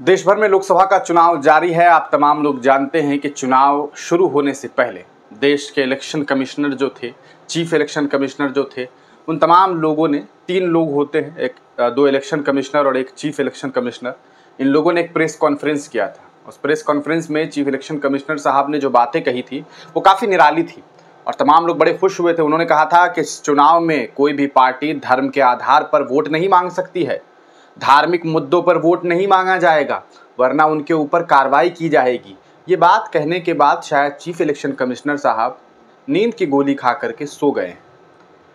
देश भर में लोकसभा का चुनाव जारी है। आप तमाम लोग जानते हैं कि चुनाव शुरू होने से पहले देश के इलेक्शन कमिश्नर जो थे, चीफ इलेक्शन कमिश्नर जो थे, उन तमाम लोगों ने, 3 लोग होते हैं, दो इलेक्शन कमिश्नर और एक चीफ इलेक्शन कमिश्नर, इन लोगों ने एक प्रेस कॉन्फ्रेंस किया था। उस प्रेस कॉन्फ्रेंस में चीफ इलेक्शन कमिश्नर साहब ने जो बातें कही थी वो काफ़ी निराली थी और तमाम लोग बड़े खुश हुए थे। उन्होंने कहा था कि इस चुनाव में कोई भी पार्टी धर्म के आधार पर वोट नहीं मांग सकती है, धार्मिक मुद्दों पर वोट नहीं मांगा जाएगा, वरना उनके ऊपर कार्रवाई की जाएगी। ये बात कहने के बाद शायद चीफ इलेक्शन कमिश्नर साहब नींद की गोली खा करके सो गए हैं।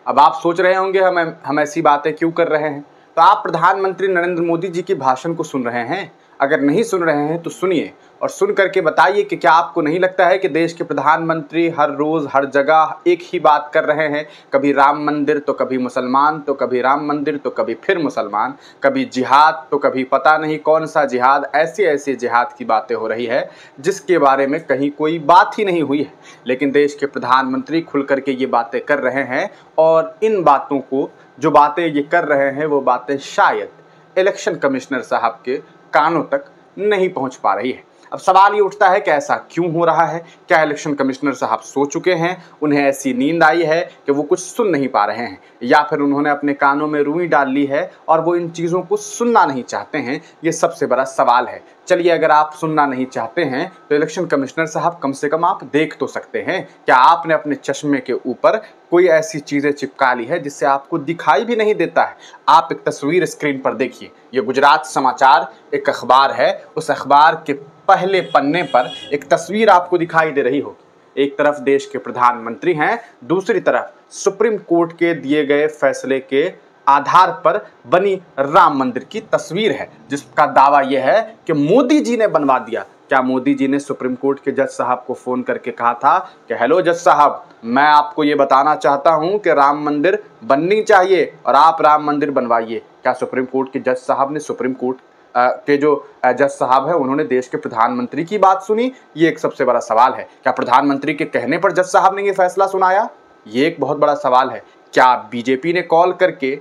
अब आप सोच रहे होंगे हम ऐसी बातें क्यों कर रहे हैं। तो आप प्रधानमंत्री नरेंद्र मोदी जी के भाषण को सुन रहे हैं। अगर नहीं सुन रहे हैं तो सुनिए और सुन करके बताइए कि क्या आपको नहीं लगता है कि देश के प्रधानमंत्री हर रोज़ हर जगह एक ही बात कर रहे हैं। कभी राम मंदिर तो कभी मुसलमान, तो कभी राम मंदिर तो कभी फिर मुसलमान, कभी जिहाद तो कभी पता नहीं कौन सा जिहाद। ऐसे ऐसे जिहाद की बातें हो रही है जिसके बारे में कहीं कोई बात ही नहीं हुई है, लेकिन देश के प्रधानमंत्री खुल करके ये बातें कर रहे हैं और इन बातों को, जो बातें ये कर रहे हैं, वो बातें शायद इलेक्शन कमिश्नर साहब के कानों तक नहीं पहुंच पा रही है। अब सवाल ये उठता है कि ऐसा क्यों हो रहा है। क्या इलेक्शन कमिश्नर साहब सो चुके हैं, उन्हें ऐसी नींद आई है कि वो कुछ सुन नहीं पा रहे हैं, या फिर उन्होंने अपने कानों में रुई डाल ली है और वो इन चीज़ों को सुनना नहीं चाहते हैं। ये सबसे बड़ा सवाल है। चलिए, अगर आप सुनना नहीं चाहते हैं तो इलेक्शन कमिश्नर साहब कम से कम आप देख तो सकते हैं। क्या आपने अपने चश्मे के ऊपर कोई ऐसी चीज़ें चिपका ली है जिससे आपको दिखाई भी नहीं देता है? आप एक तस्वीर स्क्रीन पर देखिए। ये गुजरात समाचार एक अखबार है। उस अखबार के पहले पन्ने पर एक तस्वीर आपको दिखाई दे रही होगी। एक तरफ देश के प्रधानमंत्री हैं, दूसरी तरफ सुप्रीम कोर्ट के दिए गए फैसले के आधार पर बनी राम मंदिर की तस्वीर है, जिसका दावा यह है कि मोदी जी ने बनवा दिया। क्या मोदी जी ने सुप्रीम कोर्ट के जज साहब को फ़ोन करके कहा था कि हेलो जज साहब, मैं आपको ये बताना चाहता हूँ कि राम मंदिर बननी चाहिए और आप राम मंदिर बनवाइए? क्या सुप्रीम कोर्ट के जज साहब ने, सुप्रीम कोर्ट के जो जज साहब है, उन्होंने देश के प्रधानमंत्री की बात सुनी? ये एक सबसे बड़ा सवाल है। क्या प्रधानमंत्री के कहने पर जज साहब ने ये फैसला सुनाया? ये एक बहुत बड़ा सवाल है। क्या बीजेपी ने कॉल करके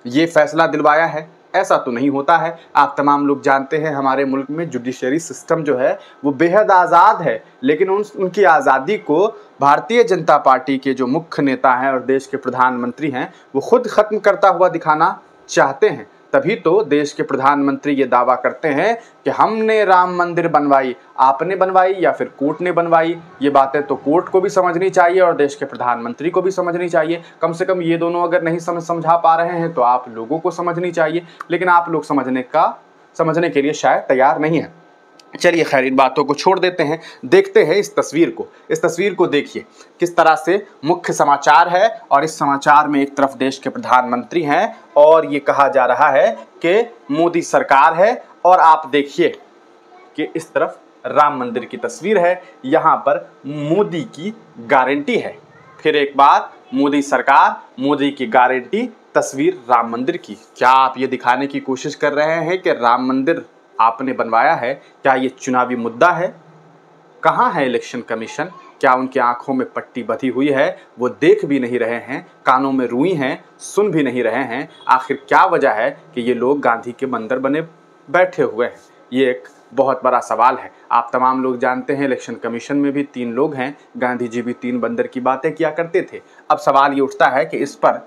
ये फैसला दिलवाया है? ऐसा तो नहीं होता है। आप तमाम लोग जानते हैं हमारे मुल्क में जुडिशरी सिस्टम जो है वो बेहद आज़ाद है, लेकिन उनकी आज़ादी को भारतीय जनता पार्टी के जो मुख्य नेता हैं और देश के प्रधानमंत्री हैं वो खुद ख़त्म करता हुआ दिखाना चाहते हैं। तभी तो देश के प्रधानमंत्री ये दावा करते हैं कि हमने राम मंदिर बनवाई। आपने बनवाई या फिर कोर्ट ने बनवाई? ये बातें तो कोर्ट को भी समझनी चाहिए और देश के प्रधानमंत्री को भी समझनी चाहिए। कम से कम ये दोनों अगर नहीं समझा पा रहे हैं तो आप लोगों को समझनी चाहिए, लेकिन आप लोग समझने के लिए शायद तैयार नहीं है। चलिए खैर, इन बातों को छोड़ देते हैं, देखते हैं इस तस्वीर को। इस तस्वीर को देखिए किस तरह से मुख्य समाचार है और इस समाचार में एक तरफ देश के प्रधानमंत्री हैं और ये कहा जा रहा है कि मोदी सरकार है, और आप देखिए कि इस तरफ राम मंदिर की तस्वीर है। यहाँ पर मोदी की गारंटी है। फिर एक बार मोदी सरकार, मोदी की गारंटी, तस्वीर राम मंदिर की। क्या आप ये दिखाने की कोशिश कर रहे हैं कि राम मंदिर आपने बनवाया है? क्या ये चुनावी मुद्दा है? कहाँ है इलेक्शन कमीशन? क्या उनकी आंखों में पट्टी बंधी हुई है? वो देख भी नहीं रहे हैं, कानों में रुई हैं, सुन भी नहीं रहे हैं? आखिर क्या वजह है कि ये लोग गांधी के बंदर बने बैठे हुए हैं? ये एक बहुत बड़ा सवाल है। आप तमाम लोग जानते हैं इलेक्शन कमीशन में भी 3 लोग हैं। गांधी जी भी 3 बंदर की बातें किया करते थे। अब सवाल ये उठता है कि इस पर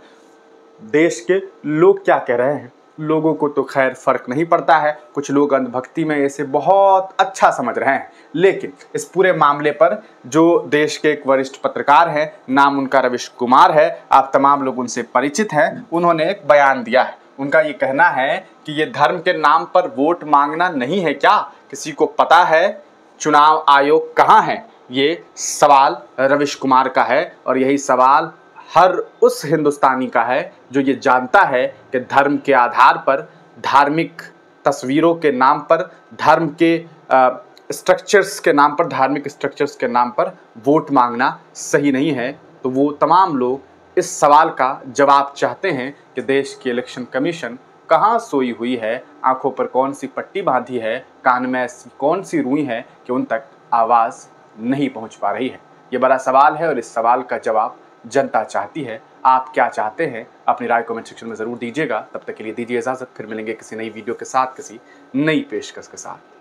देश के लोग क्या कह रहे हैं। लोगों को तो खैर फर्क नहीं पड़ता है। कुछ लोग अंधभक्ति में इसे बहुत अच्छा समझ रहे हैं, लेकिन इस पूरे मामले पर जो देश के एक वरिष्ठ पत्रकार हैं, नाम उनका रविश कुमार है, आप तमाम लोग उनसे परिचित हैं, उन्होंने एक बयान दिया है। उनका ये कहना है कि ये धर्म के नाम पर वोट मांगना नहीं है क्या? किसी को पता है चुनाव आयोग कहाँ है? ये सवाल रविश कुमार का है और यही सवाल हर उस हिंदुस्तानी का है जो ये जानता है कि धर्म के आधार पर, धार्मिक तस्वीरों के नाम पर, धर्म के स्ट्रक्चर्स के नाम पर, धार्मिक स्ट्रक्चर्स के नाम पर वोट मांगना सही नहीं है। तो वो तमाम लोग इस सवाल का जवाब चाहते हैं कि देश की इलेक्शन कमीशन कहाँ सोई हुई है, आंखों पर कौन सी पट्टी बांधी है, कान में ऐसी कौन सी रुई है कि उन तक आवाज़ नहीं पहुँच पा रही है। ये बड़ा सवाल है और इस सवाल का जवाब जनता चाहती है। आप क्या चाहते हैं, अपनी राय कमेंट सेक्शन में ज़रूर दीजिएगा। तब तक के लिए दीजिए इजाज़त, फिर मिलेंगे किसी नई वीडियो के साथ, किसी नई पेशकश के साथ।